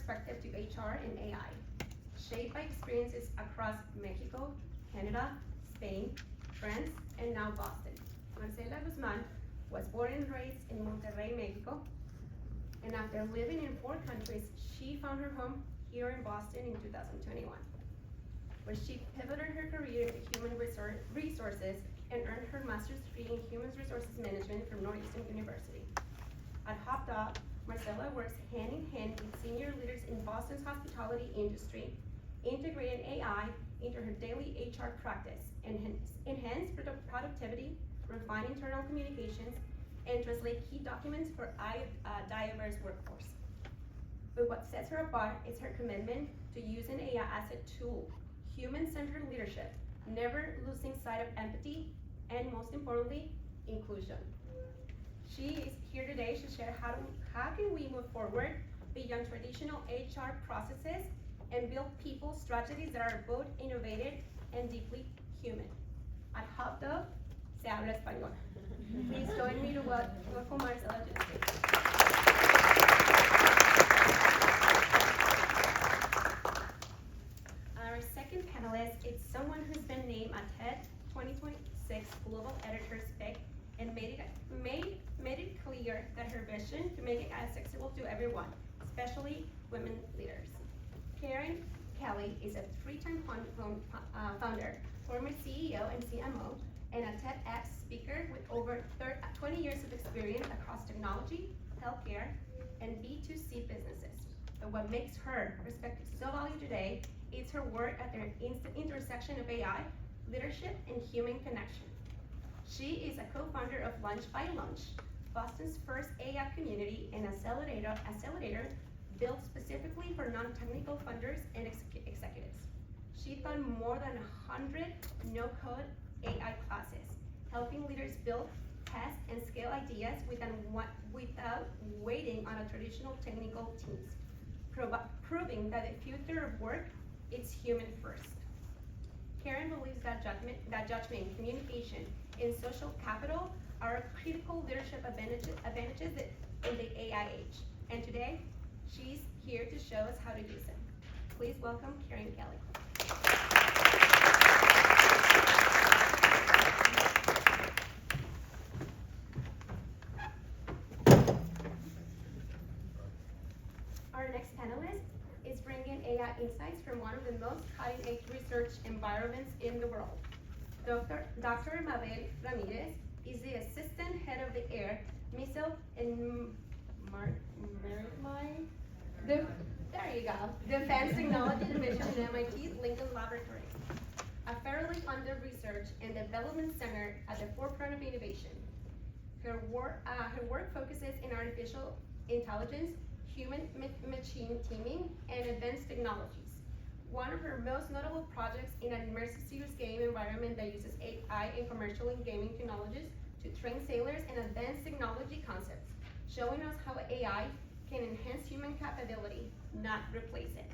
perspective to HR and AI, shaped by experiences across Mexico, Canada, Spain, France, and now Boston. Marcela Guzman was born and raised in Monterrey, Mexico, and after living in 4 countries, she found her home here in Boston in 2021, where she pivoted her career into human resources and earned her master's degree in human resources management from Northeastern University. At Hult, Marcela works hand in hand with senior leaders in Boston's hospitality industry, integrating AI into her daily HR practice, enhance productivity, refine internal communications, and translate key documents for a diverse workforce. But what sets her apart is her commitment to using AI as a tool, human-centered leadership, never losing sight of empathy, and most importantly, inclusion. She is here today to share how can we move forward beyond traditional HR processes and build people strategies that are both innovative and deeply human. At Hult, se habla español. Please join me to welcome Marcela to the stage. Our second panelist is someone who's been named a TED 2026 Global Editor's Pick and made it clear that her vision to make it accessible to everyone, especially women leaders. Karen Kelly is a 3-time founder, former CEO and CMO, and a TEDx speaker with over 20 years of experience across technology, healthcare, and B2C businesses. But what makes her perspective so valuable today is her work at the intersection of AI, leadership, and human connection. She is a co-founder of Lunch by Lunch, Boston's first AI community and accelerator built specifically for non-technical funders and executives. She taught more than 100 no-code AI classes, helping leaders build, test, and scale ideas without waiting on a traditional technical teams, proving that the future of work is human first. Karen believes that judgment, communication, and social capital are critical leadership advantages in the AI age. And today, she's here to show us how to use them. Please welcome Karen Kelly. Our next panelist is bringing AI insights from one of the most cutting-edge research environments in the world. Dr. Mabel Ramirez is the assistant head of the Air, Missile, and Maritime, Defense Technology Division at MIT's Lincoln Laboratory, a federally funded research and development center at the forefront of innovation. Her work focuses in artificial intelligence, human-machine teaming, and advanced technologies. One of her most notable projects in an immersive serious game environment that uses AI and commercial and gaming technologies to train sailors and advanced technology concepts, showing us how AI can enhance human capability, not replace it.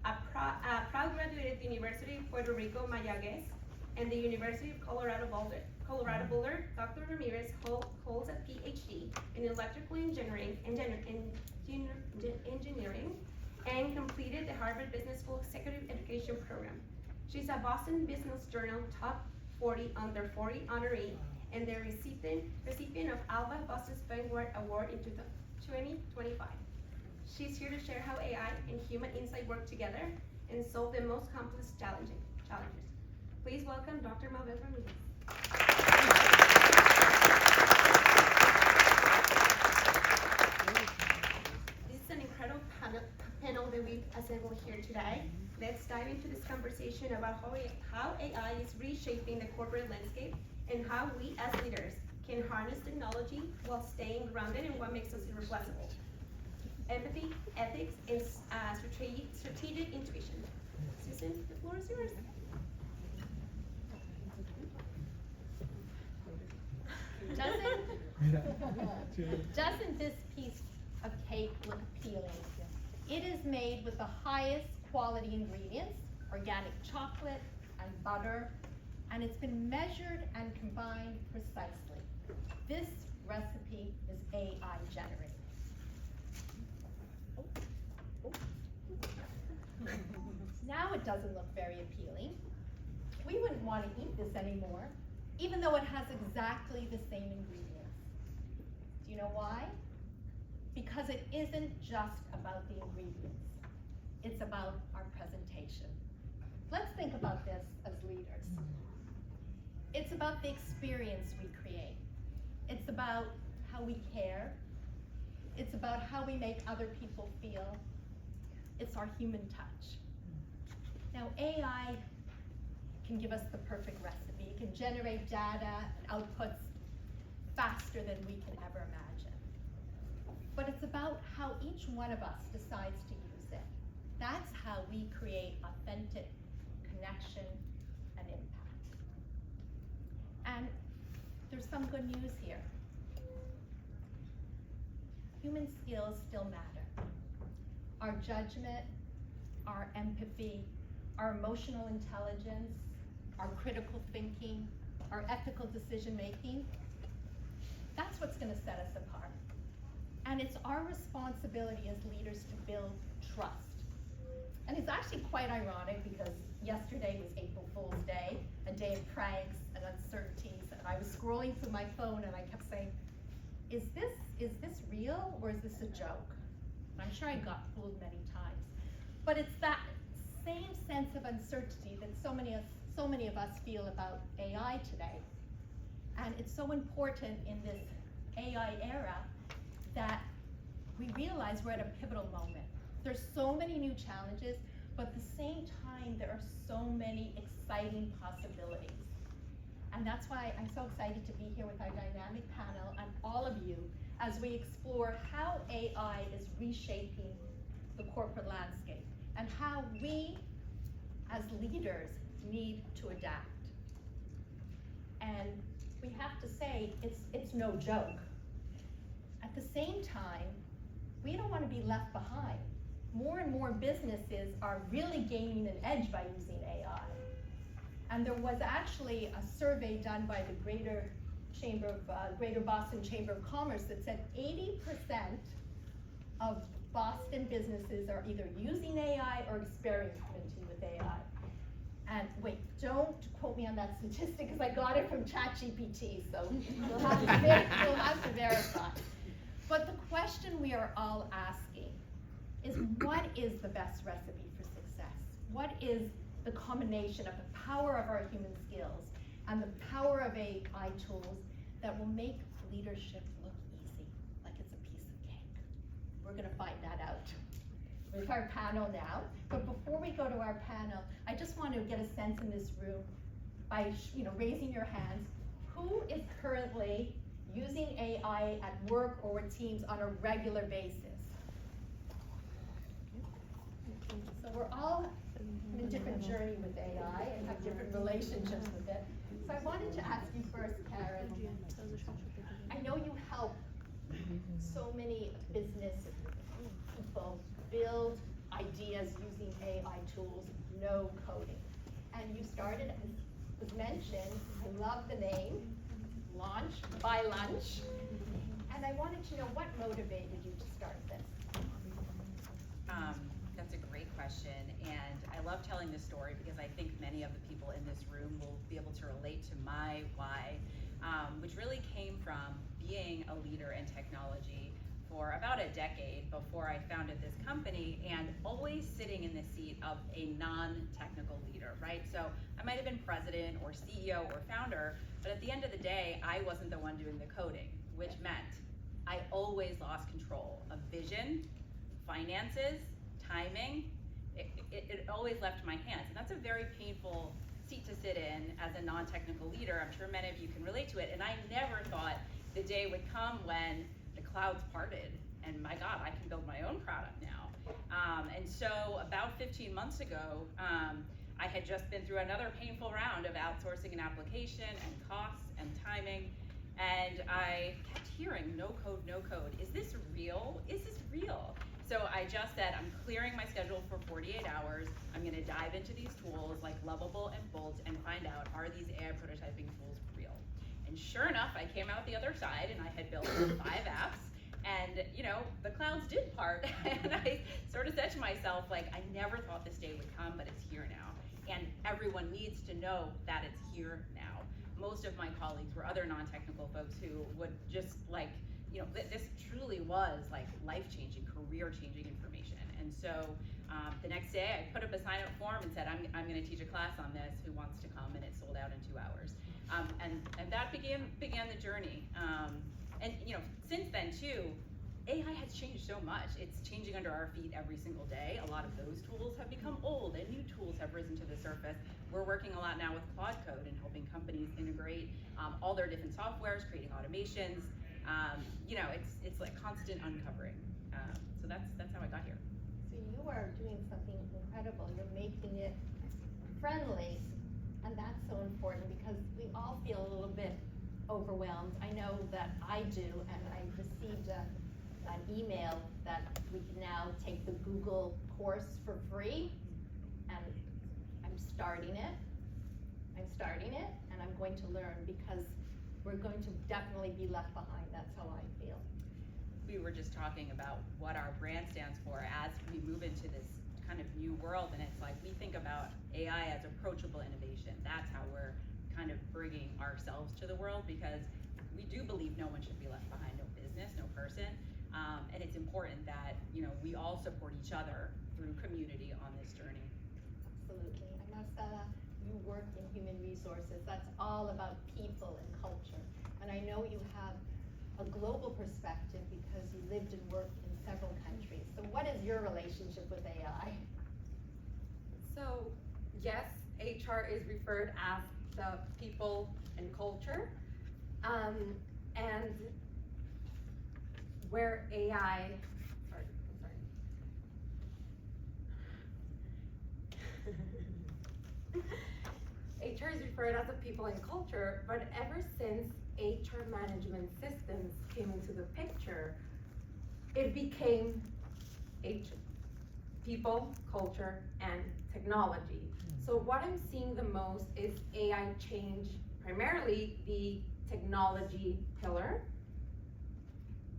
A proud graduate of the University of Puerto Rico, Mayagüez, and the University of Colorado Boulder, Dr. Ramirez holds a PhD in electrical engineering and completed the Harvard Business School Executive Education Program. She's a Boston Business Journal Top 40 Under 40 honoree and the recipient of ALPFA Boston Vanguard Award in 2025. She's here to share how AI and human insight work together and solve the most complex challenges. Please welcome Dr. Mabel Ramirez. This is an incredible panel that we've assembled here today. Let's dive into this conversation about how AI is reshaping the corporate landscape and how we as leaders can harness technology while staying grounded in what makes us irreplaceable. Empathy, ethics, and strategic intuition. Susan, the floor is yours. Doesn't this piece of cake look appealing? It is made with the highest quality ingredients, organic chocolate and butter, and it's been measured and combined precisely. This recipe is AI generated. doesn't look very appealing. We wouldn't want to eat this anymore, even though it has exactly the same ingredients. Do you know why? Because it isn't just about the ingredients. It's about our presentation. Let's think about this as leaders. It's about the experience we create. It's about how we care. It's about how we make other people feel. It's our human touch. Now, AI can give us the perfect recipe. It can generate data and outputs faster than we can ever imagine. But it's about how each one of us decides to use it. That's how we create authentic connection and impact. And there's some good news here. Human skills still matter. Our judgment, our empathy, our emotional intelligence, our critical thinking, our ethical decision making, that's what's going to set us apart. And it's our responsibility as leaders to build trust. And it's actually quite ironic because yesterday was April Fool's Day, a day of pranks and uncertainties, and I was scrolling through my phone and I kept saying, is this real or is this a joke? And I'm sure I got fooled many times. But it's that same sense of uncertainty that so many of us feel about AI today. And it's so important in this AI era that we realize we're at a pivotal moment. There's so many new challenges, but at the same time, there are so many exciting possibilities. And that's why I'm so excited to be here with our dynamic panel and all of you as we explore how AI is reshaping the corporate landscape and how we as leaders need to adapt. And we have to say it's no joke. At the same time, we don't want to be left behind. More and more businesses are really gaining an edge by using AI. And there was actually a survey done by the Greater Boston Chamber of Commerce that said 80% of Boston businesses are either using AI or experimenting with AI. And wait, don't quote me on that statistic because I got it from ChatGPT, so you'll have to verify. But the question we are all asking is, what is the best recipe for success? What is the combination of the power of our human skills and the power of AI tools that will make leadership look easy, like it's a piece of cake? We're going to find that out with our panel now. But before we go to our panel, I just want to get a sense in this room by raising your hands. Who is currently using AI at work or with teams on a regular basis? So we're all in a different journey with AI and have different relationships with it. So I wanted to ask you first, Karen. I know you help so many business people build ideas using AI tools, no coding. And you started, as was mentioned, I love the name, Launch by Lunch. And I wanted to know what motivated you to start this? That's a great question, and I love telling this story because I think many of the people in this room will be able to relate to my why, which really came from being a leader in technology for about a decade before I founded this company, and always sitting in the seat of a non-technical leader, right? So I might have been president or CEO or founder, but at the end of the day, I wasn't the one doing the coding, which meant I always lost control of vision, finances, timing. It always left my hands, and that's a very painful seat to sit in as a non-technical leader. I'm sure many of you can relate to it, and I never thought the day would come when the clouds parted and my God, I can build my own product now. And so about 15 months ago, I had just been through another painful round of outsourcing an application and costs and timing, and I kept hearing no code, no code. Is this real? Is this real? So I just said, I'm clearing my schedule for 48 hours. I'm gonna dive into these tools like Lovable and Bolt and find out, are these AI prototyping tools real? And sure enough, I came out the other side and I had built 5 apps, And, you know, the clouds did part. And I sort of said to myself, like, I never thought this day would come, but it's here now. And everyone needs to know that it's here now. Most of my colleagues were other non-technical folks who would just like, you know, this truly was like life-changing, career-changing information. And so the next day I put up a sign-up form and said, I'm gonna teach a class on this, who wants to come? And it sold out in 2 hours. And that began the journey. And you know, since then too, AI has changed so much. It's changing under our feet every single day. A lot of those tools have become old and new tools have risen to the surface. We're working a lot now with Claude Code and helping companies integrate all their different softwares, creating automations. You know, it's like constant uncovering. So that's how I got here. So you are doing something incredible. You're making it friendly, and that's so important because we all feel a little bit overwhelmed. I know that I do, and I received an email that we can now take the Google course for free, and I'm starting it, and I'm going to learn because we're going to definitely be left behind. That's how I feel. We were just talking about what our brand stands for as we move into this kind of new world, and it's like we think about AI as approachable innovation. That's how we're kind of bringing ourselves to the world, because we do believe no one should be left behind, no business, no person. And it's important that, you know, we all support each other through community on this journey. Absolutely. And Marcela, you work in human resources. That's all about people and culture. And I know you have a global perspective because you lived and worked in several countries. So what is your relationship with AI? So yes, HR is referred as the people and culture. And where AI, HR is referred as a people and culture, but ever since HR management systems came into the picture, it became people, culture, and technology. So what I'm seeing the most is AI change primarily the technology pillar,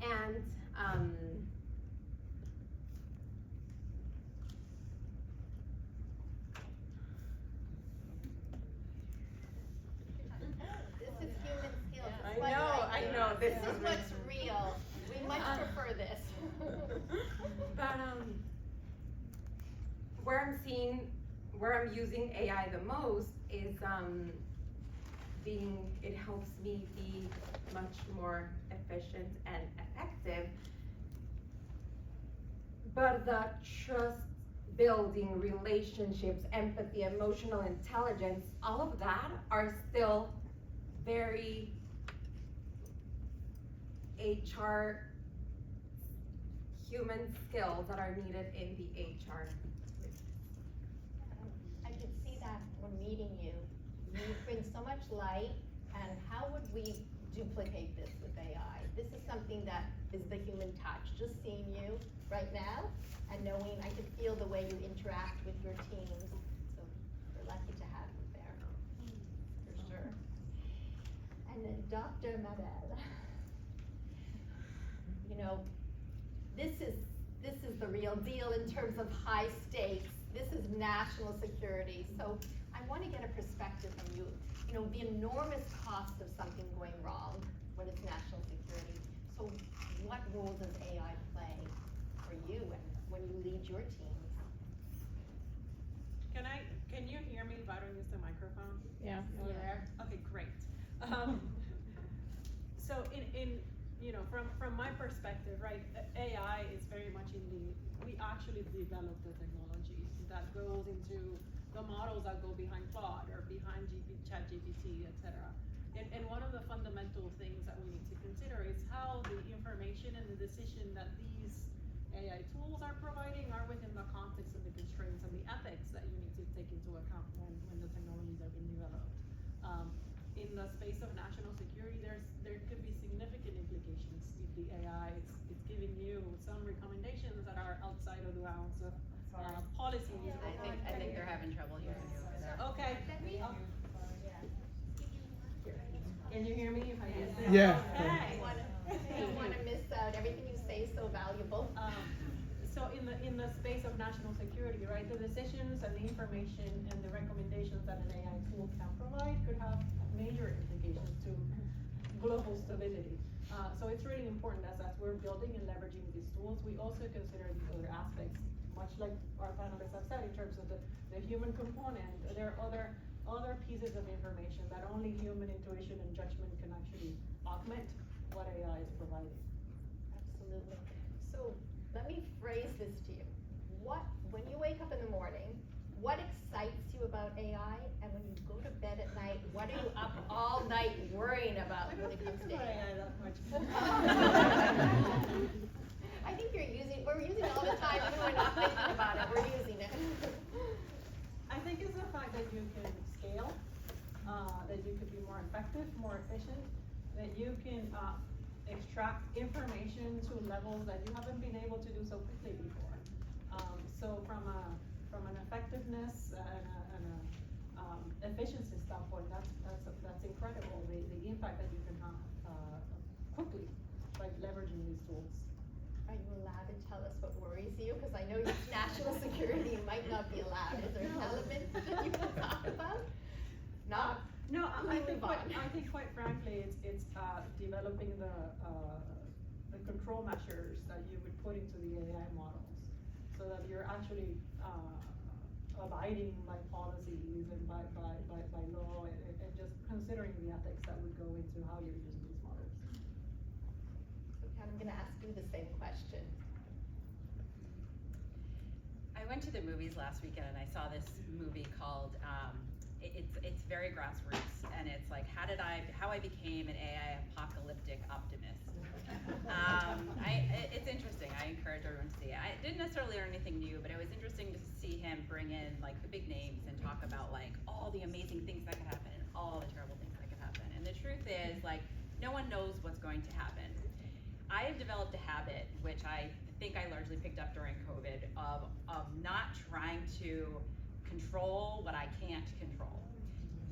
and This is human skills. I know, this is is what's real. We much prefer this. But where I'm using AI the most is it helps me be much more efficient and effective. But the trust building, relationships, empathy, emotional intelligence, all of that are still very HR human skills that are needed in the HR. I could see that when meeting you. You bring so much light, and how would we duplicate this with AI? This is something that is the human touch. Just seeing you right now and knowing, I could feel the way you interact with your teams. So we're lucky to have you there, for sure. And then Dr. Mabel, you know, this is the real deal in terms of high stakes. This is national security. So I want to get a perspective from you. You know, the enormous cost of something going wrong when it's national security. So what role does AI play for you and when you lead your teams? Can you hear me if I don't use the microphone? Yeah. Over there? Okay, great. So in you know, from my perspective, right, AI is very much we actually develop the technology that goes into the models that go behind Claude or behind ChatGPT, etc. And one of the fundamental things that we need to consider is how the information and the decision that these AI tools are providing are within the context of the constraints and the ethics that you need to take into account when the technologies are being developed. In the space of national security, there could be significant implications if the AI is giving you some recommendations that are outside of the bounds of policies. Yeah, I think they're having trouble hearing you over there. Okay. Can you hear me? If I use this? Yeah. Okay. You don't want to miss out. Everything you say is so valuable? So in the space of national security, right, the decisions and the information and the recommendations that an AI tool can provide could have major implications to global stability. So it's really important as we're building and leveraging these tools, we also consider these other aspects, much like our panelists have said, in terms of the human component. There are other pieces of information that only human intuition and judgment can actually augment what AI is providing. Absolutely. So let me phrase this to you. When you wake up in the morning, what excites you about AI? And when you go to bed at night, what are you up all night worrying about when it comes to AI? That much. I think we're using it all the time, even when we're not thinking about it, we're using it. I think it's the fact that you can scale, that you could be more effective, more efficient, that you can extract information to levels that you haven't been able to do so quickly before. So from an effectiveness and a efficiency standpoint, that's incredible. The impact that you can have quickly by leveraging these tools. Are you allowed to tell us what worries you? Because I know national security might not be allowed. Is there an element that you can talk about? Not. No, I think quite frankly, it's developing the control measures that you would put into the AI models, so that you're actually abiding by policies and by law, and just considering the ethics that would go into how you're using these models. Okay, I'm going to ask you the same question. I went to the movies last weekend and I saw this movie called, it's very grassroots, and it's like how I became an AI apocalyptic optimist. It's interesting. I encourage everyone to see it. I didn't necessarily learn anything new, but it was interesting to see him bring in like the big names and talk about like all the amazing things that could happen and all the terrible things that could happen. And the truth is, like, no one knows what's going to happen. I have developed a habit, which I think I largely picked up during COVID, of not trying to control what I can't control.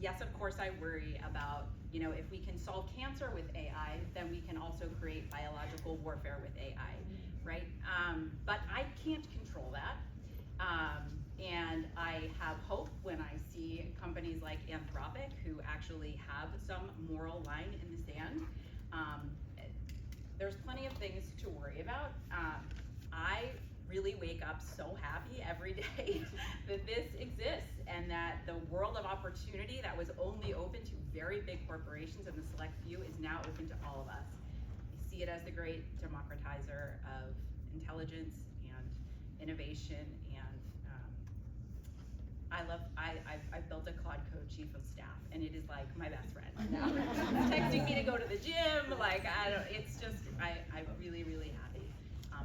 Yes, of course, I worry about, if we can solve cancer with AI, then we can also create biological warfare with AI, right? But I can't control that. And I have hope when I see companies like Anthropic, who actually have some moral line in the sand. There's plenty of things to worry about. I really wake up so happy every day that this exists, and that the world of opportunity that was only open to very big corporations and the select few is now open to all of us. I see it as the great democratizer of intelligence and innovation, and I've built a Claude Code chief of staff, and it is like my best friend now. It's texting me to go to the gym, like I'm really, really happy.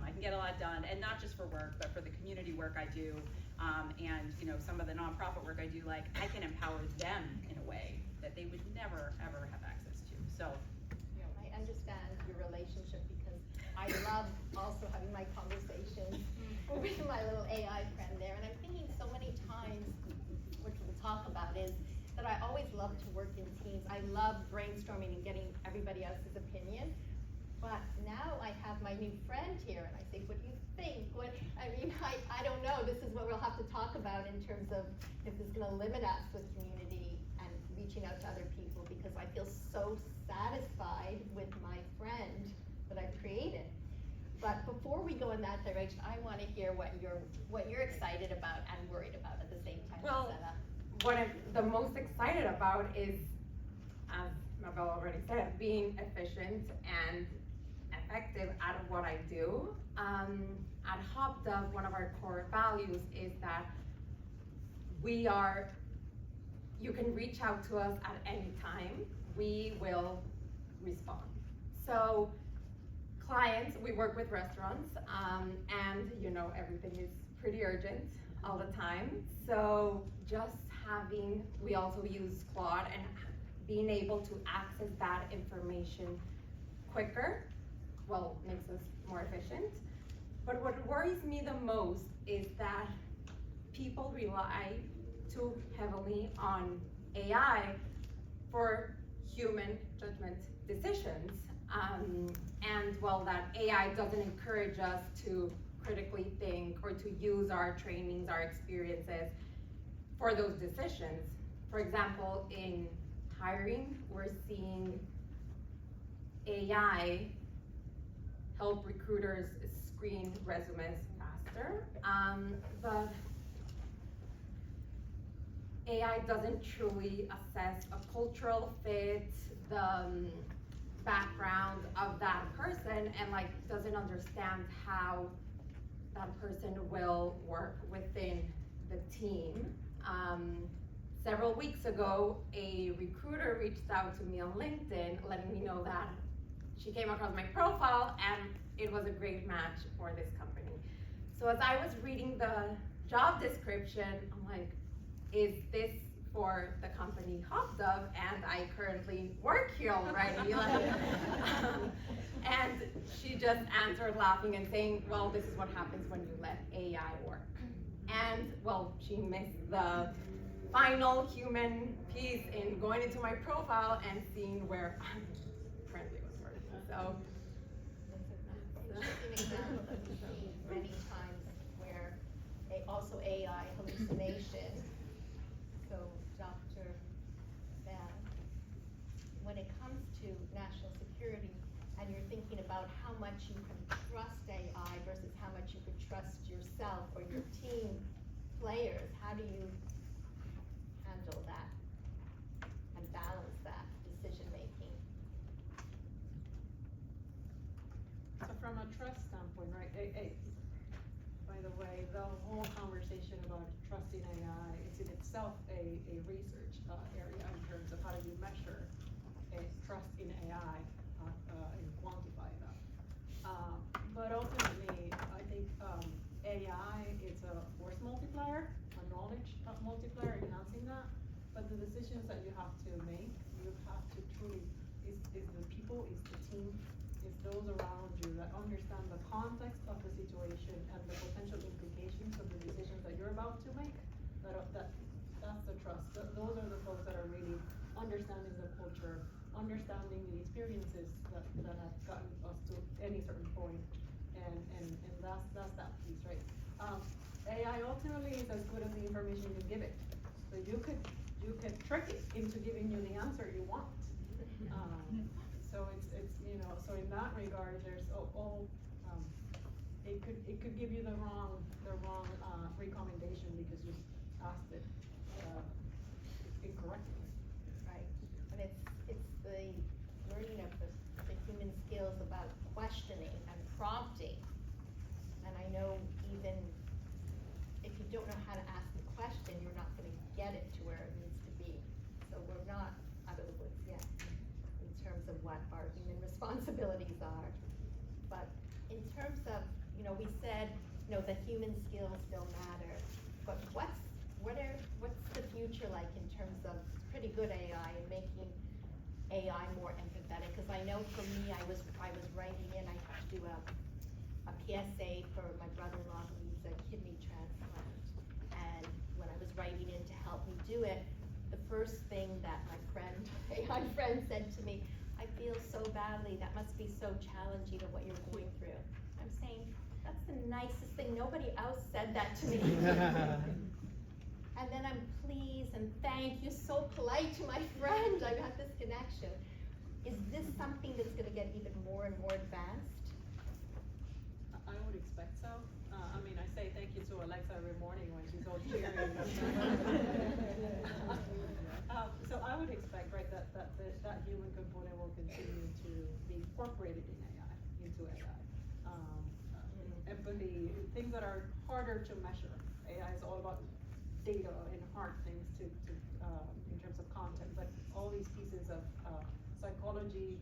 I can get a lot done, and not just for work, but for the community work I do, and some of the nonprofit work I do. Like, I can empower them in a way that they would never ever have access to. So, I understand your relationship, because I love also having my conversations with my little AI friend there, and I'm thinking so many times, which we'll talk about, is that I always love to work in teams. I love brainstorming and getting everybody else's opinion. But now I have my new friend here, and I say, what do you think? I don't know. This is what we'll have to talk about in terms of if this is going to limit us with community and reaching out to other people, because I feel so satisfied with my friend that I've created. But before we go in that direction, I want to hear what you're excited about and worried about at the same time. Well, Sarah. what I'm the most excited about is, as Mabel already said, being efficient and effective at what I do. At HopDev, one of our core values is that you can reach out to us at any time. We will respond. So clients, we work with restaurants, and everything is pretty urgent all the time. So we also use Claude, and being able to access that information quicker, makes us more efficient. But what worries me the most is that people rely too heavily on AI for human judgment decisions. And well, that AI doesn't encourage us to critically think or to use our trainings, our experiences for those decisions. For example, in hiring, we're seeing AI help recruiters screen resumes faster, but AI doesn't truly assess a cultural fit, the background of that person, and like doesn't understand how that person will work within the team. Several weeks ago, a recruiter reached out to me on LinkedIn, letting me know that she came across my profile and it was a great match for this company. So as I was reading the job description, I'm like, is this for the company HopDove? And I currently work here already. And she just answered laughing and saying, well, this is what happens when you let AI work. And well, she missed the final human piece in going into my profile and seeing where I currently was working. So Interesting example that we see many times where also AI hallucination. So Dr. Van, when it comes to national security and you're thinking about how much you can trust AI versus how much you could trust yourself or your team players, how do you handle that and balance that decision making? So from a trust standpoint, right, by the way, the whole conversation about trusting AI is in itself a research area in terms of how do you measure trust in AI and quantify that. But ultimately, I think AI is a force multiplier, a knowledge multiplier, enhancing that. But the decisions that you have to make, you have to truly, is the people, is the team, is those around you that understand the context of the situation and the potential implications of the decisions that you're about to make. That's the trust. Those are the folks that are really understanding the culture, understanding the experiences that have gotten us to any certain point, and that's that piece, right? AI ultimately is as good as the information you give it. So you could trick it into giving you the answer you want. So it's so in that regard, there's it could give you the wrong recommendation because you asked it incorrectly. Right, and it's the learning of the human skills about questioning and prompting. And I know even if you don't know how to ask the question, you're not going to get it to where it needs to be. So we're not out of the woods yet in terms of what our human responsibilities are. But in terms of, we said, the human skills still matter. But what's the future like in terms of pretty good AI and making AI more empathetic? Because I know for me, I was writing in, I had to do a PSA for my brother-in-law who needs a kidney transplant. And when I was writing in to help me do it, the first thing that my AI friend said to me, I feel so badly, that must be so challenging of what you're going through. I'm saying, that's the nicest thing, nobody else said that to me. And then I'm pleased and thank you, so polite to my friend, I got this connection. Is this something that's gonna get even more and more advanced? I would expect so. I say thank you to Alexa every morning when she's all cheering. So I would expect, right, that human component will continue to be incorporated into AI. Empathy, things that are harder to measure. AI is all about data and hard things in terms of content, but all these pieces of psychology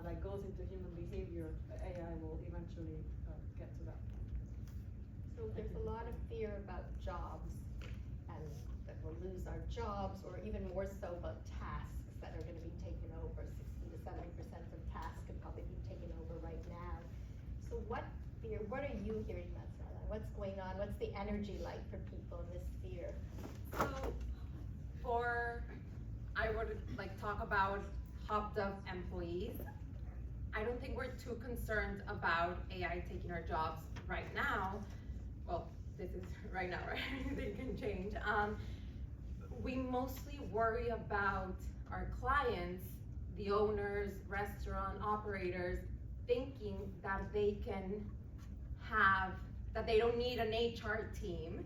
that goes into human behavior, AI will eventually get to that. So there's a lot of fear about jobs and that we'll lose our jobs, or even more so about tasks that are going to be taken over. 60 to 70% of tasks could probably be taken over right now. So what are you hearing about that? What's going on? What's the energy like for people in this fear? So I would talk about hopped up employees. I don't think we're too concerned about AI taking our jobs right now. Well, this is right now, right? They can change. We mostly worry about our clients, the owners, restaurant operators, thinking that they can have, that they don't need an HR team,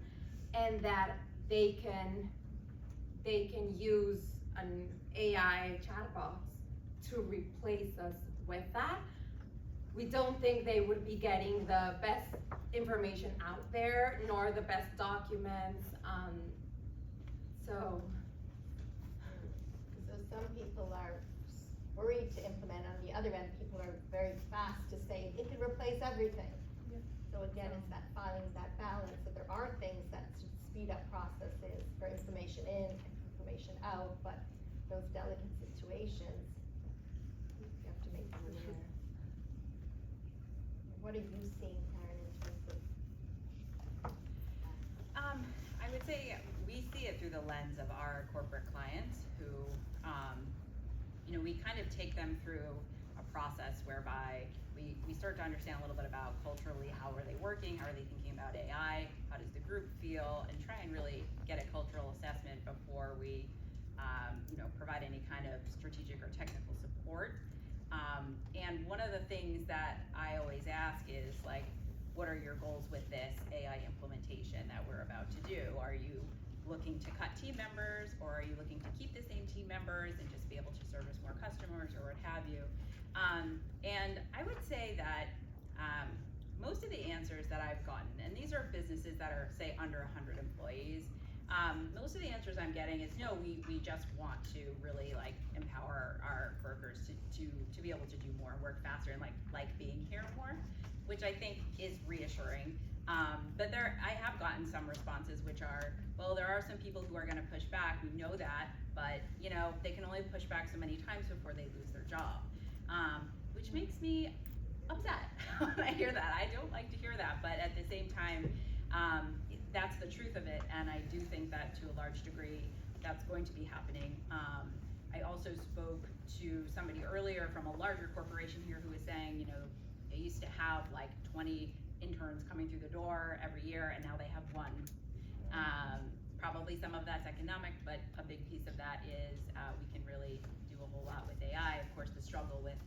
and that they can use an AI chatbot to replace us with that. We don't think they would be getting the best information out there, nor the best documents. So some people are worried to implement. On the other end, people are very fast to say it can replace everything. Yeah. So again, it's that finding that balance, that there are things that should speed up processes for information in, information out, but those delicate situations, you have to make them aware. What are you seeing, Karen, in terms of? I would say we see it through the lens of our corporate clients who, we kind of take them through a process whereby we start to understand a little bit about culturally, how are they working, how are they thinking about AI, how does the group feel, and try and really get a cultural assessment before we provide any kind of strategic or technical support. And one of the things that I always ask is, like, what are your goals with this AI implementation that we're about to do? Are you looking to cut team members, or are you looking to keep the same team members and just be able to service more customers, or what have you? And I would say that most of the answers that I've gotten, and these are businesses that are, say, under 100 employees, most of the answers I'm getting is, no, we just want to really empower our workers to be able to do more and work faster and like being here more, which I think is reassuring. But I have gotten some responses which are, well, there are some people who are going to push back. We know that, but they can only push back so many times before they lose their job, which makes me upset when I hear that. I don't like to hear that, but at the same time, that's the truth of it, and I do think that to a large degree, that's going to be happening. I also spoke to somebody earlier from a larger corporation here who was saying, they used to have 20 interns coming through the door every year, and now they have one. Probably some of that's economic, but a big piece of that is we can really do a whole lot with AI. Of course, the struggle with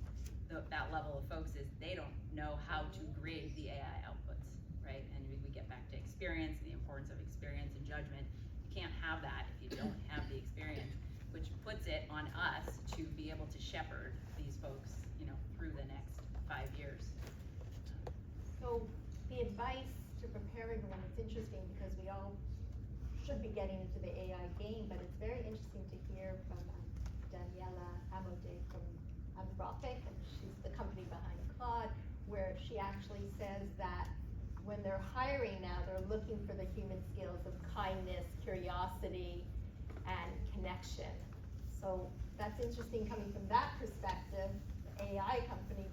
that level of folks is they don't know how to grade the AI outputs, right? And we get back to experience, the importance of experience and judgment. You can't have that if you don't have the experience, which puts it on us to be able to shepherd these folks, through the next 5 years. So the advice to prepare everyone, it's interesting because we all should be getting into the AI game, but it's very interesting to hear from Daniela Amode from Anthropic, and she's the company behind Claude, where she actually says that when they're hiring now, they're looking for the human skills of kindness, curiosity, and connection. So that's interesting coming from that perspective, the AI company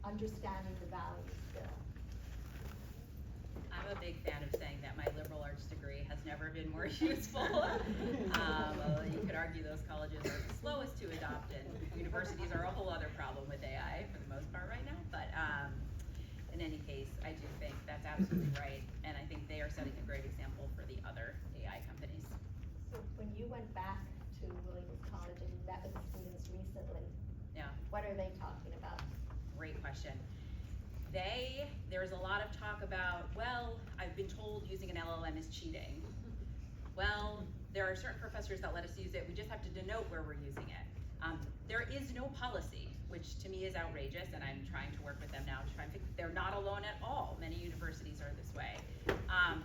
understanding the value still. I'm a big fan of saying that my liberal arts degree has never been more useful. Although you could argue those colleges are the slowest to adopt, and universities are a whole other problem with AI for the most part right now. But in any case, I do think that's absolutely right, and I think they are setting a great example for the other AI companies. So when you went back to Williams College and you met with the students recently, Yeah. what are they talking about? Great question. There's a lot of talk about, well, I've been told using an LLM is cheating. Well, there are certain professors that let us use it, we just have to denote where we're using it. There is no policy, which to me is outrageous, and I'm trying to work with them now to try and fix it. They're not alone at all. Many universities are this way.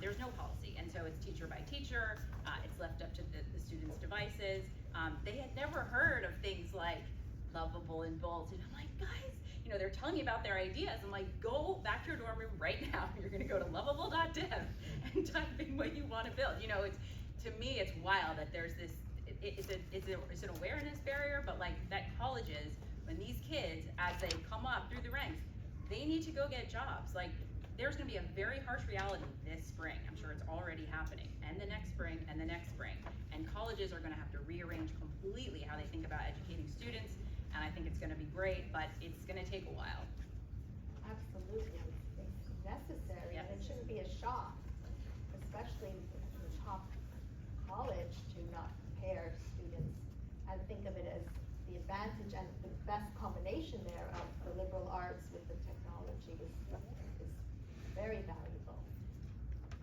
There's no policy, and so it's teacher by teacher, it's left up to the students' devices. They had never heard of things like Lovable and Bolt, and I'm like, guys, they're telling me about their ideas. I'm like, go back to your dorm room right now. You're gonna go to lovable.dev and type in what you wanna build. To me, it's wild that there's this, it's an awareness barrier, but that colleges, when these kids, as they come up through the ranks, they need to go get jobs. There's gonna be a very harsh reality this spring. I'm sure it's already happening, and the next spring, and the next spring. And colleges are gonna have to rearrange completely how they think about educating students. And I think it's gonna be great, but it's gonna take a while. Absolutely, it's necessary, and it Yes. shouldn't be a shock, especially in the top college, to not prepare students and think of it as the advantage and the best combination there of the liberal arts with the technology is very valuable.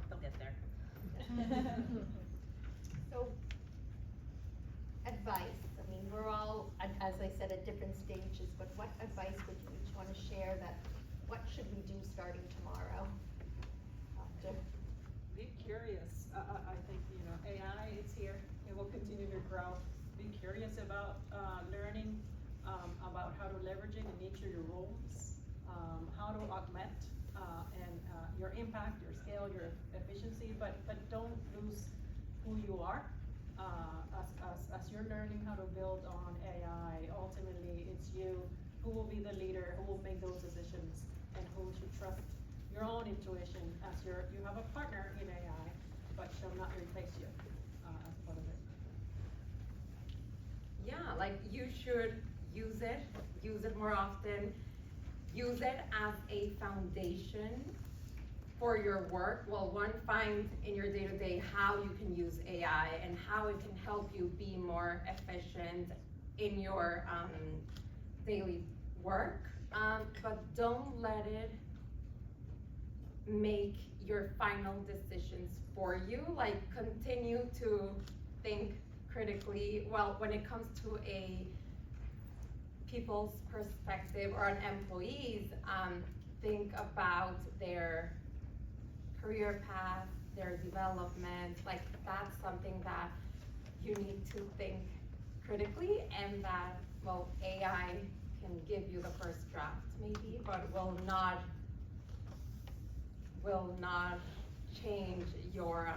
They'll get there. So, advice, I mean, we're all, as I said, at different stages, but what advice would you each want to share that, what should we do starting tomorrow? Be curious. I think, AI is here. It will continue to grow. Be curious about learning about how to leverage it in each of your roles, how to augment and your impact, your scale, your efficiency, but don't lose who you are. As you're learning how to build on AI, ultimately it's you who will be the leader, who will make those decisions, and who should trust your own intuition as you have a partner in AI, but shall not replace you as part of it. Yeah, like you should use it more often, use it as a foundation for your work. Well, one, find in your day-to-day how you can use AI and how it can help you be more efficient in your daily work, but don't let it make your final decisions for you. Like, continue to think critically. Well, when it comes to a people's perspective or an employee's, think about their career path, their development. Like, that's something that you need to think critically, and that, well, AI can give you the first draft maybe, but will not change your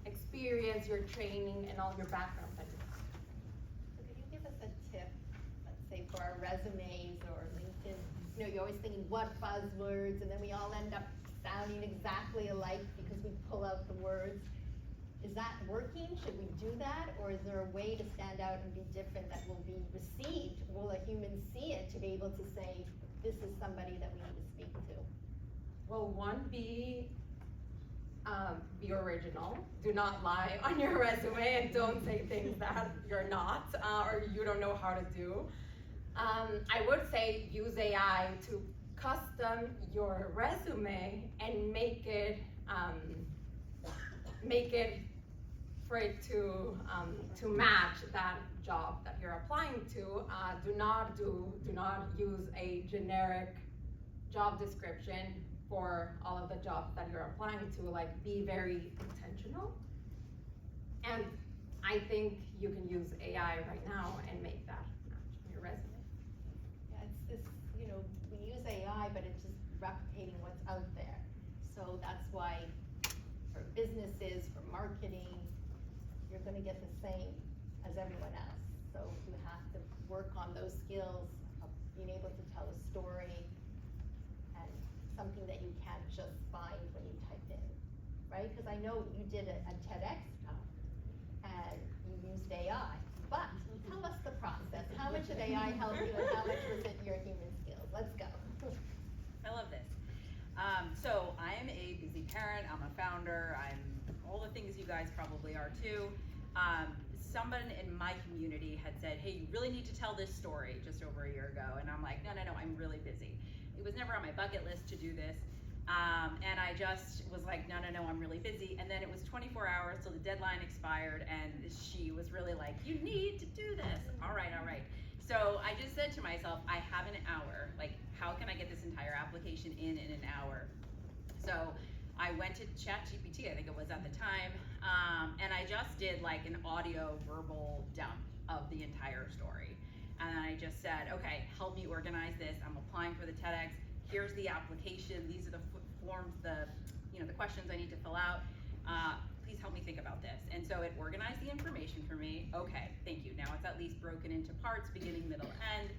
experience, your training, and all your background that you have. So could you give us a tip, let's say for our resumes or LinkedIn? You're always thinking what buzzwords, and then we all end up sounding exactly alike because we pull out the words. Is that working? Should we do that? Or is there a way to stand out and be different that will be received? Will a human see it to be able to say, this is somebody that we need to speak to? Well, one, be original. Do not lie on your resume and don't say things that you're not or you don't know how to do. I would say use AI to custom your resume and make it for it to match that job that you're applying to. Do not use a generic job description for all of the jobs that you're applying to. Like, be very intentional. And I think you can use AI right now and make that match in your resume. Yeah, it's this, we use AI, but it's just replicating what's out there. So that's why for businesses, for marketing, you're gonna get the same as everyone else. So you have to work on those skills of being able to tell a story, and something that you can't just find when you type in, right? Because I know you did a TEDx talk and you used AI, but tell us the process. How much did AI help you, and how much was it your human skills? Let's go. I love this. So I am a busy parent, I'm a founder, I'm all the things you guys probably are too. Someone in my community had said, hey, you really need to tell this story just over a year ago. And I'm like, no, I'm really busy. It was never on my bucket list to do this. And I just was like, no, I'm really busy. And then it was 24 hours till the deadline expired, and she was really like, you need to do this. All right. So I just said to myself, I have an hour. Like, how can I get this entire application in an hour? So I went to ChatGPT, I think it was at the time, and I just did like an audio verbal dump of the entire story. And I just said, okay, help me organize this. I'm applying for the TEDx. Here's the application. These are the forms, the questions I need to fill out. Please help me think about this. And so it organized the information for me. Okay, thank you. Now it's at least broken into parts, beginning, middle, end.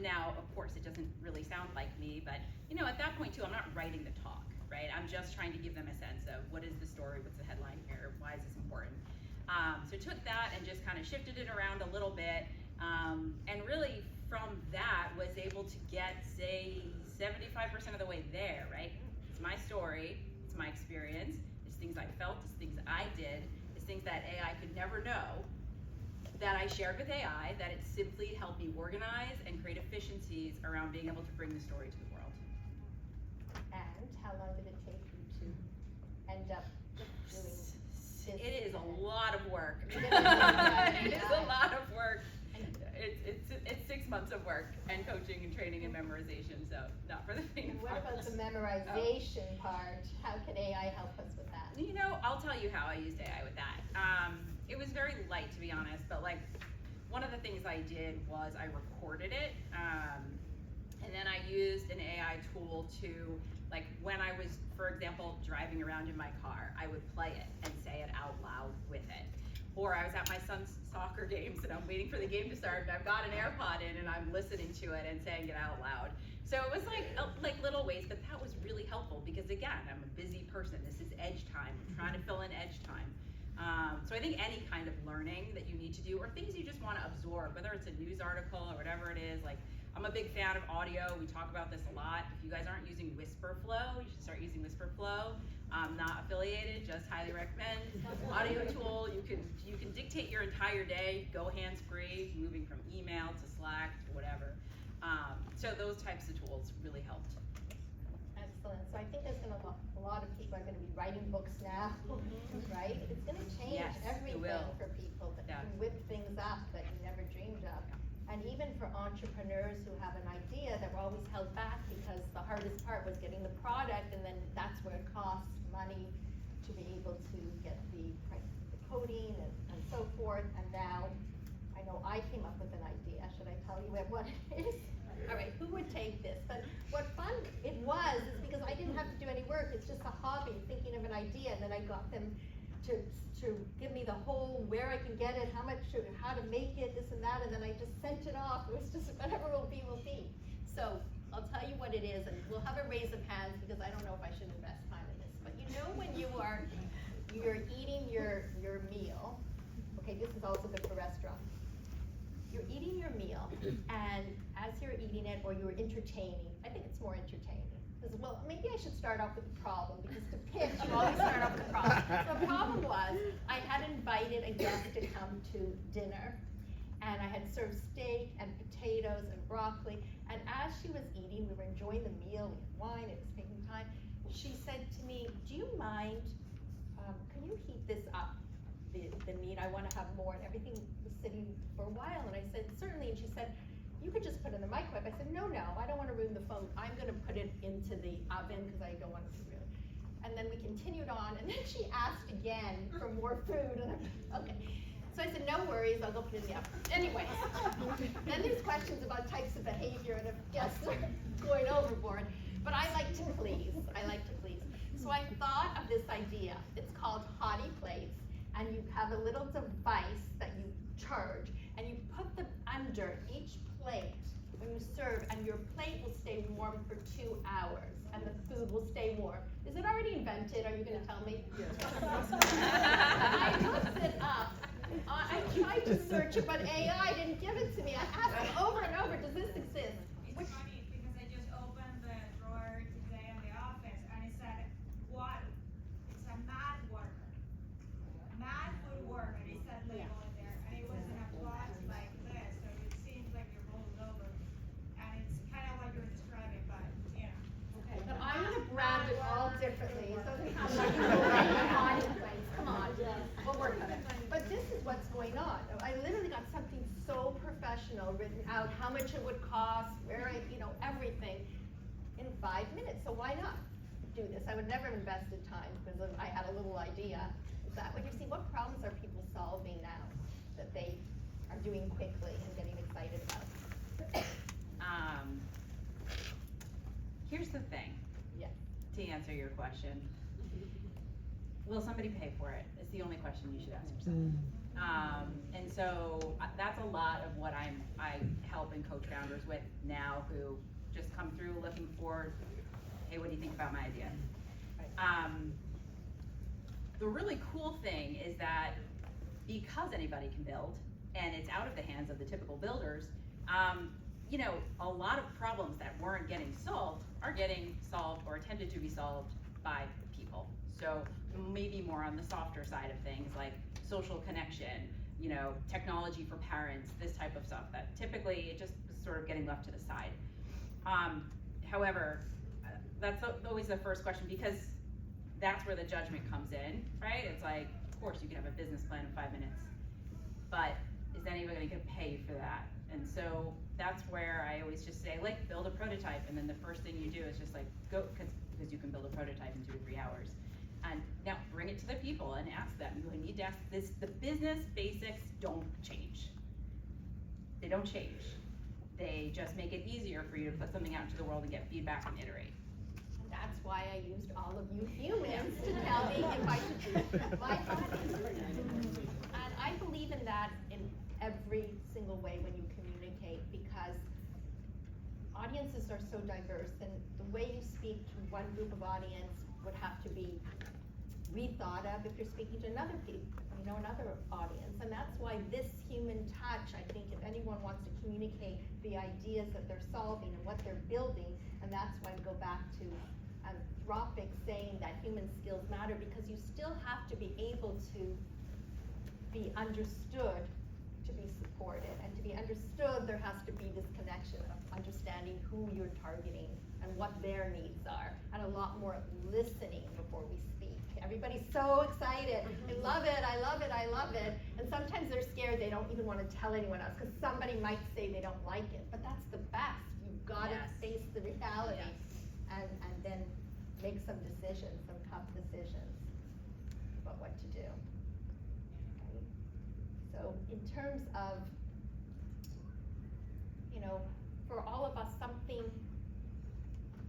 Now, of course, it doesn't really sound like me, but at that point too, I'm not writing the talk, right? I'm just trying to give them a sense of what is the story, what's the headline here, why is this important? So took that and just kind of shifted it around a little bit, and really from that was able to get, say, 75% of the way there, right? It's my story, it's my experience, it's things I felt, it's things I did, it's things that AI could never know, that I shared with AI, that it simply helped me organize and create efficiencies around being able to bring the story to the world. And how long did it take you to end up doing this? It is a lot of work. It is a lot of work. It's 6 months of work and coaching and training and memorization, so not for the faint of What heart. about the memorization part? How can AI help us with that? You know, I'll tell you how I used AI with that. It was very light, to be honest, but like one of the things I did was I recorded it, and then I used an AI tool to, like, when I was, for example, driving around in my car, I would play it and say it out loud with it. Or I was at my son's soccer games and I'm waiting for the game to start and I've got an AirPod in and I'm listening to it and saying it out loud. So it was like little ways, but that was really helpful because, again, I'm a busy person. This is edge time. I'm trying to fill in edge time. So I think any kind of learning that you need to do, or things you just want to absorb, whether it's a news article or whatever it is, like I'm a big fan of audio. We talk about this a lot. If you guys aren't using Whisperflow, you should start using Whisperflow. Not affiliated, just highly recommend. Audio tool, you can dictate your entire day, go hands-free, moving from email to Slack to whatever. So those types of tools really helped. Excellent. So I think there's gonna a lot of people are gonna be writing books now, right? It's gonna change Yes, it everything will. for people that Yeah. can whip things up that you never dreamed of. And even for entrepreneurs who have an idea that were always held back because the hardest part was getting the product, and then that's where it costs money to be able to get the coding and so forth. And now I know I came up with an idea. Should I tell you what it is? All right, who would take this? But what fun it was is because I didn't have to do any work. It's just a hobby, thinking of an idea, and then I got them to give me the whole where I can get it, how to make it, this and that, and then I just sent it off. It was just whatever will be, will be. So I'll tell you what it is, and we'll have a raise of hands because I don't know if I should invest time in this. But you know when you're eating your meal, okay, this is also good for restaurants. You're eating your meal, and as you're eating it, or you're entertaining, I think it's more entertaining. Because, well, maybe I should start off with the problem, because to pitch, you always start off with the problem. So the problem was, I had invited a guest to come to dinner, and I had served steak and potatoes and broccoli, and as she was eating, we were enjoying the meal, we had wine, it was taking time, she said to me, do you mind, can you heat this up? The meat, I want to have more, and everything was sitting for a while, and I said, certainly, and she said, you could just put it in the microwave. I said, no, I don't want to ruin the phone. I'm going to put it into the oven because I don't want it to ruin. And then we continued on, and then she asked again for more food, and I'm, okay. So I said, no worries, I'll go put it in the oven. Anyway, then there's questions about types of behavior, and if guests are going overboard, but I like to please, So I thought of this idea. It's called Hottie Plates. And you have a little device that you charge, and you put them under each plate when you serve, and your plate will stay warm for 2 hours, and the food will stay warm. Is it already invented? Are you going to tell me? I looked it up. I tried to search it, but AI didn't give it to me. I asked it over and over, does this exist? It's funny because I just opened the drawer today in the office and it said water. It's a mad worker. Mad food worker. It said label in there, and it was in a box like this, so it seems like you're rolled over, and it's kind of what you're describing, but yeah. Okay, but I'm gonna brand it all differently. It doesn't have like a Hottie Plates. Come on, we'll work on it. But this is what's going on. I literally got something so professional written out, how much it would cost, where everything in 5 minutes. So why not do this? I would never have invested time because I had a little idea. Is that what you see? What problems are people solving now that they are doing quickly and getting excited about? Here's the thing. Yeah. To answer your question, will somebody pay for it? It's the only question you should ask yourself. And so that's a lot of what I help and coach founders with now, who just come through looking for, hey, what do you think about my idea? The really cool thing is that because anybody can build, and it's out of the hands of the typical builders, you know, a lot of problems that weren't getting solved are getting solved or attempted to be solved by the people. So maybe more on the softer side of things, like social connection, you know, technology for parents, this type of stuff that typically it just is sort of getting left to the side. However, that's always the first question, because that's where the judgment comes in, right? It's like, of course you can have a business plan in 5 minutes, but is anybody gonna pay you for that? And so that's where I always just say, like, build a prototype, and then the first thing you do is just like, go, because you can build a prototype in 2 to 3 hours. And now bring it to the people and ask them. You need to ask this, the business basics don't change. They don't change. They just make it easier for you to put something out into the world and get feedback and iterate. And that's why I used all of you humans to tell me if I should do my audience. And I believe in that in every single way when you communicate, because audiences are so diverse, and the way you speak to one group of audience would have to be rethought of if you're speaking to another another audience. And that's why this human touch, I think if anyone wants to communicate the ideas that they're solving and what they're building, and that's why I go back to Anthropic saying that human skills matter, because you still have to be able to be understood to be supported, and to be understood there has to be this connection of understanding who you're targeting and what their needs are, and a lot more listening before we speak. Everybody's so excited. I love it, I love it, I love it. And sometimes they're scared, they don't even want to tell anyone else, because somebody might say they don't like it. But that's the best. You've got to face the reality, and then make some decisions, some tough decisions about what to do. Okay? So in terms of, you know, for all of us, something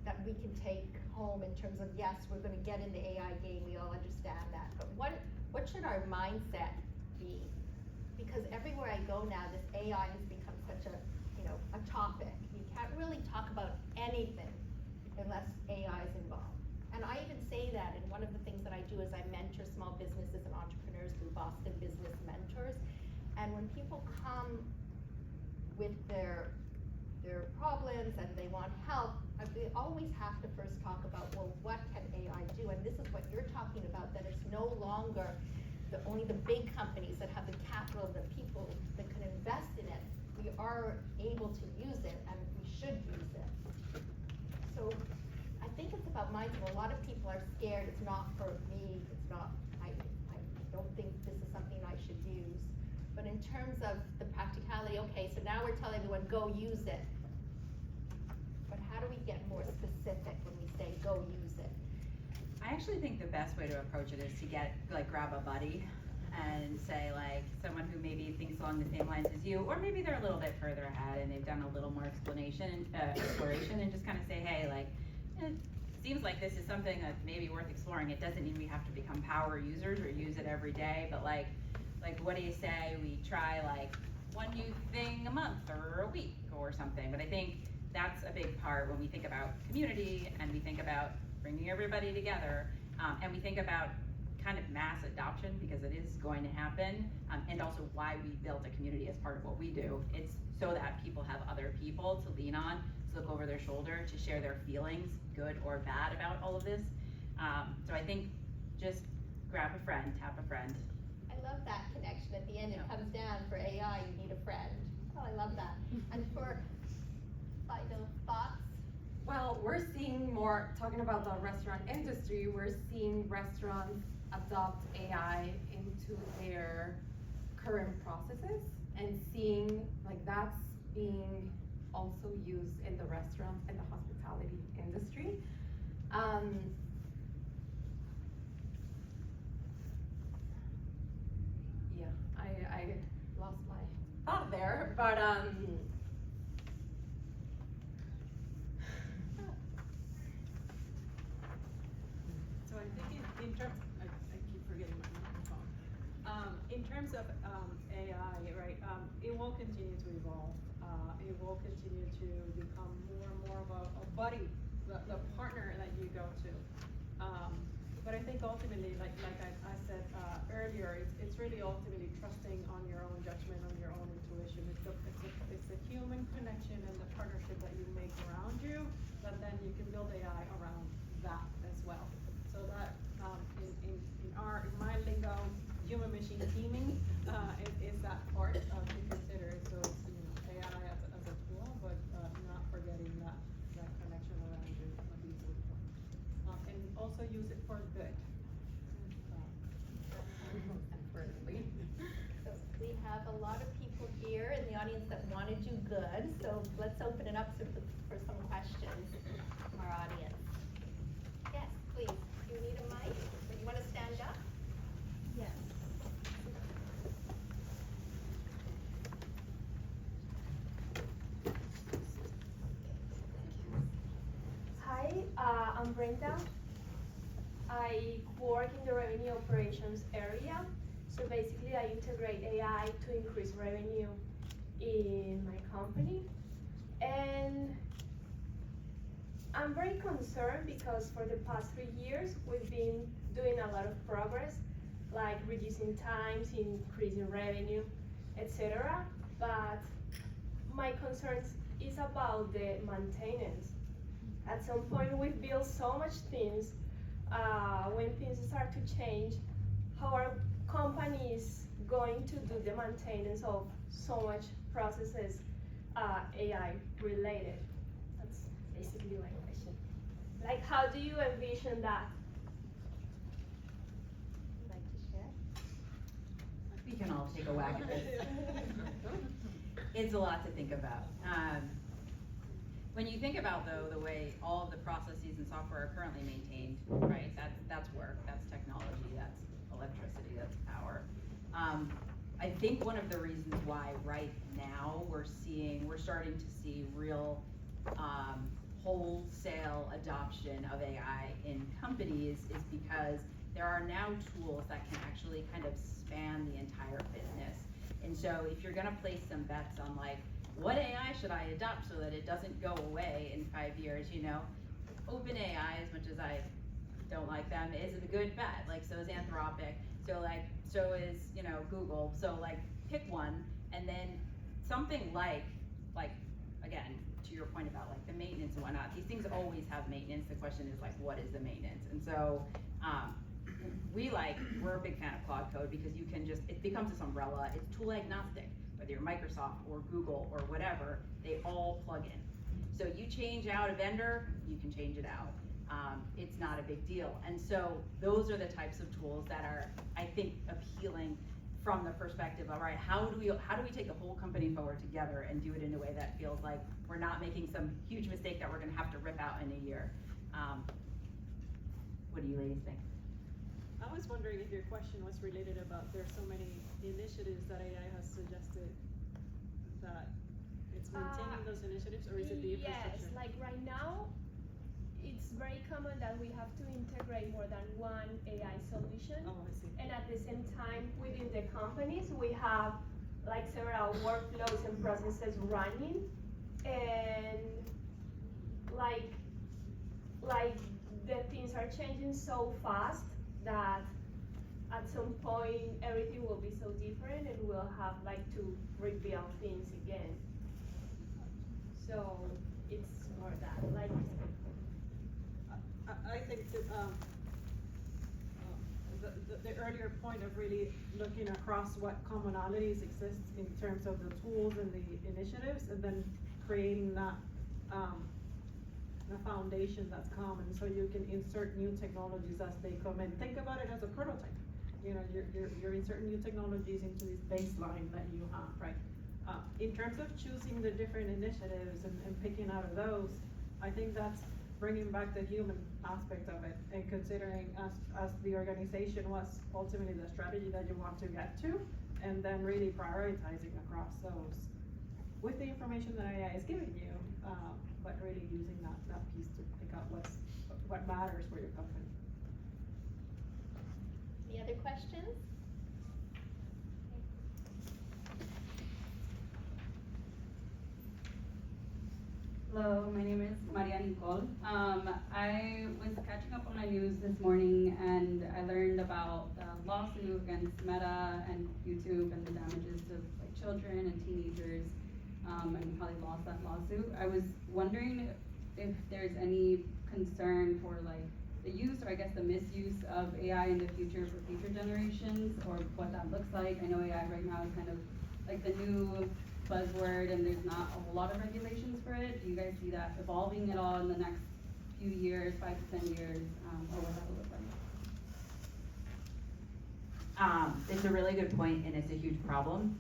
that we can take home in terms of, yes, we're going to get in the AI game, we all understand that, but what should our mindset be? Because everywhere I go now, this AI has become such a, you know, a topic. You can't really talk about anything unless AI is involved. And I even say that, and one of the things that I do is I mentor small businesses and entrepreneurs through Boston Business Mentors. And when people come with their problems and they want help, we always have to first talk about, well, what can AI do? And this is what you're talking about, that it's no longer only the big companies that have the capital, the people that can invest in it. We are able to use it, and we should use it. So I think it's about mindset. A lot of people are scared. It's not for me. It's not, I don't think this is something I should use. But in terms of the practicality, okay, so now we're telling everyone, go use it. But how do we get more specific when we say go use it? I actually think the best way to approach it is to grab a buddy and say, like, someone who maybe thinks along the same lines as you, or maybe they're a little bit further ahead and they've done a little more exploration, and just kind of say, hey, like, it seems like this is something that's maybe worth exploring. It doesn't mean we have to become power users or use it every day, but like what do you say we try like one new thing a month or a week or something? But I think that's a big part when we think about community, and we think about bringing everybody together, and we think about kind of mass adoption, because it is going to happen, and also why we built a community as part of what we do. It's so that people have other people to lean on, to look over their shoulder, to share their feelings, good or bad, about all of this. So I think just grab a friend, tap a friend. I love that connection. At the end, it comes down, for AI, you need a friend. Oh, I love that. And for final thoughts? Well, we're seeing more, talking about the restaurant industry, we're seeing restaurants adopt AI into their current processes, and seeing like that's being also used in the restaurant and the hospitality industry. Yeah, I lost my thought there, but So I think in terms, I keep forgetting my microphone. In terms of AI, right, it will continue to evolve. It will continue to become more and more of a buddy, the partner that you go to. But I think ultimately, like I said earlier, it's really ultimately trusting on your own judgment, on your own intuition. It's the human connection and the partnership that you make around you, that then you can build AI around that as well. So that in my lingo, human machine teaming is that part to consider. So it's, AI as a tool, but not forgetting that connection around you. And also use it for good. So we have a lot of people here in the audience that want to do good, so let's open it up for some questions from our audience. Yes, please. Do you need a mic? Or you want to stand up? Yes. Hi, I'm Brenda. I work in the revenue operations area. So basically I integrate AI to increase revenue in my company. And I'm very concerned because for the past 3 years, we've been doing a lot of progress, like reducing times, increasing revenue, etc. But my concerns is about the maintenance. At some point, we've built so much things. When things start to change, how are companies going to do the maintenance of so much processes AI related? That's basically my question. Like, how do you envision that? Would you like to share? We can all take a whack at this. It's a lot to think about. When you think about, though, the way all of the processes and software are currently maintained, right, that's work, that's technology, that's electricity, that's power. I think one of the reasons why right now we're starting to see real wholesale adoption of AI in companies is because there are now tools that can actually kind of span the entire business. And so if you're gonna place some bets on like, what AI should I adopt so that it doesn't go away in 5 years, OpenAI, as much as I don't like them, is a good bet. Like, so is Anthropic, so is, Google. So like, pick one, and then something like, again, to your point about like the maintenance and whatnot, these things always have maintenance. The question is like, what is the maintenance? And so, we're a big fan of Cloud Code because it becomes this umbrella, it's tool agnostic. Whether you're Microsoft or Google or whatever, they all plug in. So you change out a vendor, you can change it out. It's not a big deal. And so those are the types of tools that are, I think, appealing from the perspective of, all right, how do we take the whole company forward together and do it in a way that feels like we're not making some huge mistake that we're gonna have to rip out in a year. What do you ladies think? I was wondering if your question was related about there's so many initiatives that AI has suggested that it's maintaining those initiatives, or is it the infrastructure? Yes, like right now, it's very common that we have to integrate more than one AI solution. Oh, I see. And at the same time, within the companies, we have like several workflows and processes running. And like the things are changing so fast that at some point everything will be so different and we'll have like to rebuild things again. So it's more that, like. I think that the earlier point of really looking across what commonalities exist in terms of the tools and the initiatives, and then creating that the foundation that's common, so you can insert new technologies as they come in. Think about it as a prototype. You're inserting new technologies into this baseline that you have, right? In terms of choosing the different initiatives and picking out of those, I think that's bringing back the human aspect of it and considering as the organization what's ultimately the strategy that you want to get to, and then really prioritizing across those with the information that AI is giving you, but really using that piece to pick out what matters for your company. Any other questions? Hello, my name is Maria Nicole. I was catching up on my news this morning and I learned about the lawsuit against Meta and YouTube and the damages to like children and teenagers, and how they lost that lawsuit. I was wondering if there's any concern for like the use, or I guess the misuse of AI in the future for future generations, or what that looks like. I know AI right now is kind of like the new buzzword and there's not a whole lot of regulations for it. Do you guys see that evolving at all in the next few years, 5 to 10 years, or what that will look like? It's a really good point and it's a huge problem.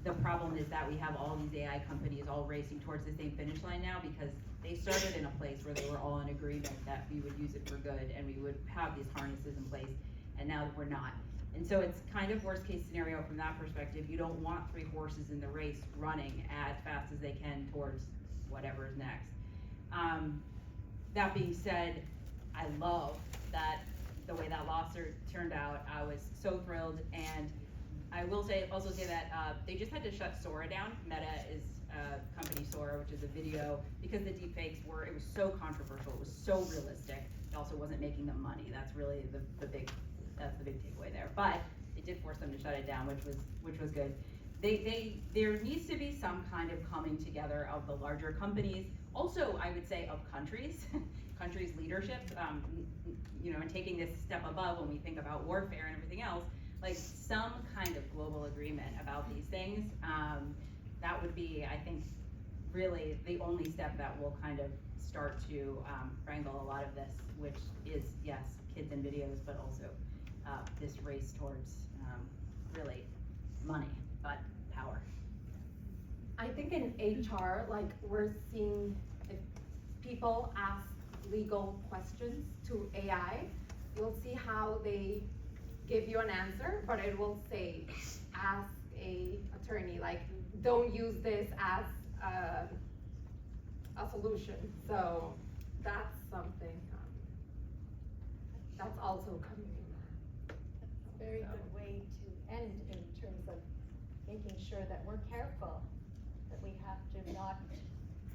The problem is that we have all these AI companies all racing towards the same finish line now because they started in a place where they were all in agreement that we would use it for good and we would have these harnesses in place, and now we're not. And so it's kind of worst case scenario from that perspective. You don't want 3 horses in the race running as fast as they can towards whatever's next. That being said, I love that the way that lawsuit turned out. I was so thrilled, and I will also say that they just had to shut Sora down. Meta is company Sora, which is a video, because the deepfakes it was so controversial, it was so realistic, it also wasn't making them money. That's really the big takeaway there. But it did force them to shut it down, which was good. There needs to be some kind of coming together of the larger companies. Also, I would say of countries leadership, and taking this step above when we think about warfare and everything else, like some kind of global agreement about these things. That would be, I think, really the only step that will kind of start to wrangle a lot of this, which is, yes, kids and videos, but also this race towards really money, but power. I think in HR, like we're seeing if people ask legal questions to AI, you'll see how they give you an answer, but it will say, ask a attorney, like don't use this as a solution. So that's something that's also coming in. Very good way to end in terms of making sure that we're careful, that we have to not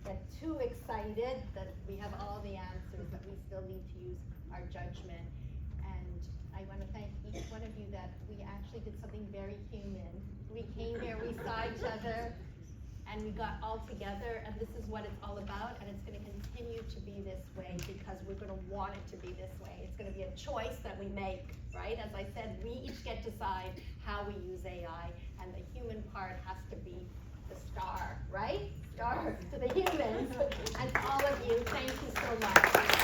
get too excited, that we have all the answers, that we still need to use our judgment. And I want to thank each one of you that we actually did something very human. We came here, we saw each other, and we got all together, and this is what it's all about, and it's going to continue to be this way because we're going to want it to be this way. It's going to be a choice that we make, right? As I said, we each get to decide how we use AI, and the human part has to be the star, right? Star to the humans. And all of you, thank you so much.